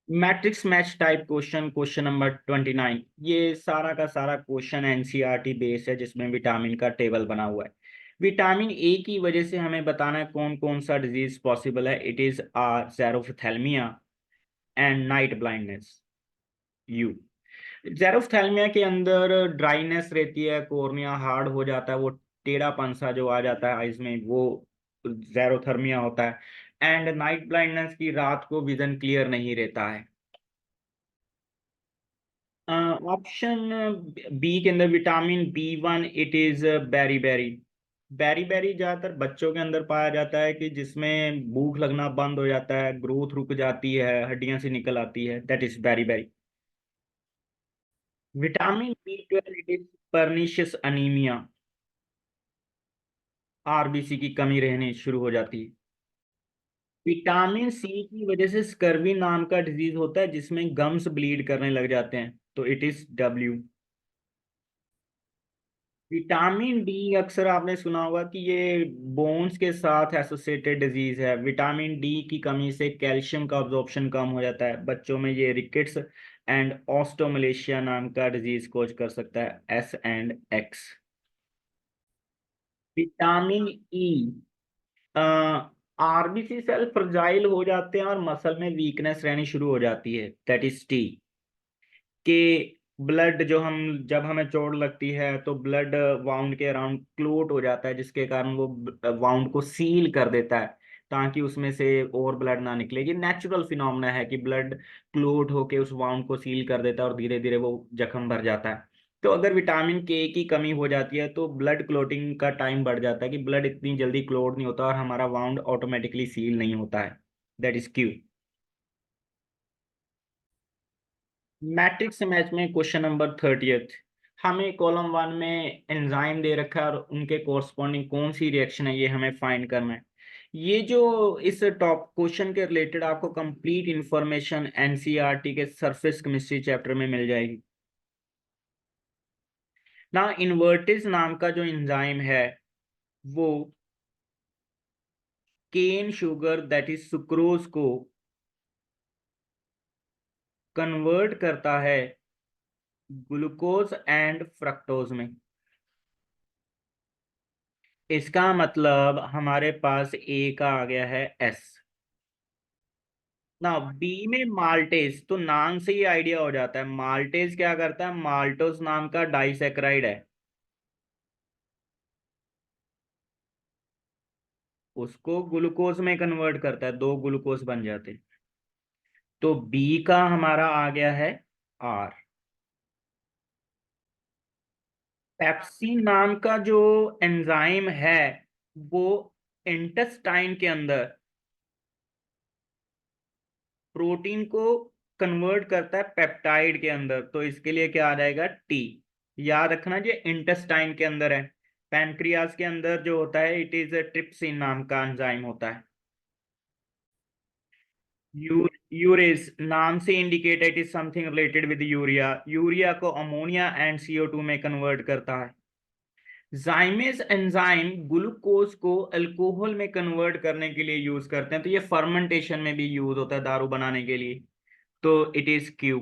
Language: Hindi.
Matrix match type question, question number 29। ये सारा का सारा क्वेश्चन एनसीईआरटी बेस है, जिसमें विटामिन का टेबल बना हुआ है। विटामिन ए की वजह से हमें बताना है कौन कौन सा डिजीज पॉसिबल है। It is xerophthalmia and night blindness. You xerophthalmia के अंदर ड्राइनेस रहती है, कॉर्निया हार्ड हो जाता है, वो टेढ़ापन सा जो आ जाता है आइज में, वो ज़ेरोथर्मिया होता है। एंड नाइट ब्लाइंडनेस की रात को विजन क्लियर नहीं रहता है। ऑप्शन बी के अंदर vitamin B 1, it is beri beri. Beri beri ज्यादातर बच्चों के अंदर पाया जाता है कि जिसमें भूख लगना बंद हो जाता है, ग्रोथ रुक जाती है, हड्डियां से निकल आती है, that is beri beri. Vitamin B 12, it is pernicious anaemia. RBC की कमी रहने शुरू हो जाती है। विटामिन सी की वजह से स्कर्वी नाम का डिजीज होता है, जिसमें गम्स ब्लीड करने लग जाते हैं, तो it is W. Vitamin D अक्सर आपने सुना होगा कि ये बोन्स के साथ एसोसिएटेड डिजीज है। विटामिन डी की कमी से कैल्शियम का अब्जॉर्प्शन कम हो जाता है बच्चों में, ये रिकेट्स एंड ऑस्टोमलेशिया नाम का डिजीज कोज कर सकता है, S&X। Vitamin E, RBC cell fragile हो जाते हैं और मसल में वीकनेस रहनी शुरू हो जाती है, दैट इज टी। कि ब्लड जो हम, जब हमें चोट लगती है तो ब्लड वाउंड के अराउंड क्लोट हो जाता है, जिसके कारण वो वाउंड को सील कर देता है ताकि उसमें से और ब्लड ना निकले। ये नेचुरल फिनोमेना है कि ब्लड क्लोट होके उस वाउंड को सील कर देता है और धीरे धीरे वो जख्म भर जाता है। तो अगर विटामिन के की कमी हो जाती है तो ब्लड क्लोटिंग का टाइम बढ़ जाता है, कि ब्लड इतनी जल्दी क्लोट नहीं होता और हमारा वाउंड ऑटोमेटिकली सील नहीं होता है, that is Q. Matrix match में क्वेश्चन नंबर 30। हमें कॉलम 1 में एंजाइम दे रखा है और उनके कोरस्पॉन्डिंग कौन सी रिएक्शन है, ये हमें फाइंड करना है। ये जो इस टॉप क्वेश्चन के रिलेटेड आपको कंप्लीट इंफॉर्मेशन एनसीईआरटी के सरफेस केमिस्ट्री चैप्टर में मिल जाएगी ना। इन्वर्टिस नाम का जो एंजाइम है, वो cane sugar that is sucrose को कन्वर्ट करता है ग्लूकोज एंड फ्रक्टोज में। इसका मतलब हमारे पास ए का आ गया है एस। ना बी में माल्टेज, तो नाम से ही आइडिया हो जाता है माल्टेज क्या करता है, माल्टोस नाम का डाइसेक्राइड है, उसको ग्लूकोज में कन्वर्ट करता है, दो ग्लूकोज बन जाते हैं। तो बी का हमारा आ गया है आर। पेप्सिन नाम का जो एंजाइम है, वो इंटेस्टाइन के अंदर प्रोटीन को कन्वर्ट करता है पेप्टाइड के अंदर, तो इसके लिए क्या आ जाएगा, टी। याद रखना ये इंटेस्टाइन के अंदर है। पैनक्रियाज के अंदर जो होता है, इट इज ट्रिप्सिन नाम का एंजाइम होता है। यूरेज नाम से indicate it is something related with urea, urea को अमोनिया एंड CO2 में कन्वर्ट करता है। जाइमेज एंजाइम ग्लूकोज को अल्कोहल में कन्वर्ट करने के लिए यूज करते हैं, तो ये फर्मेंटेशन में भी यूज होता है दारू बनाने के लिए, तो इट इज क्यू।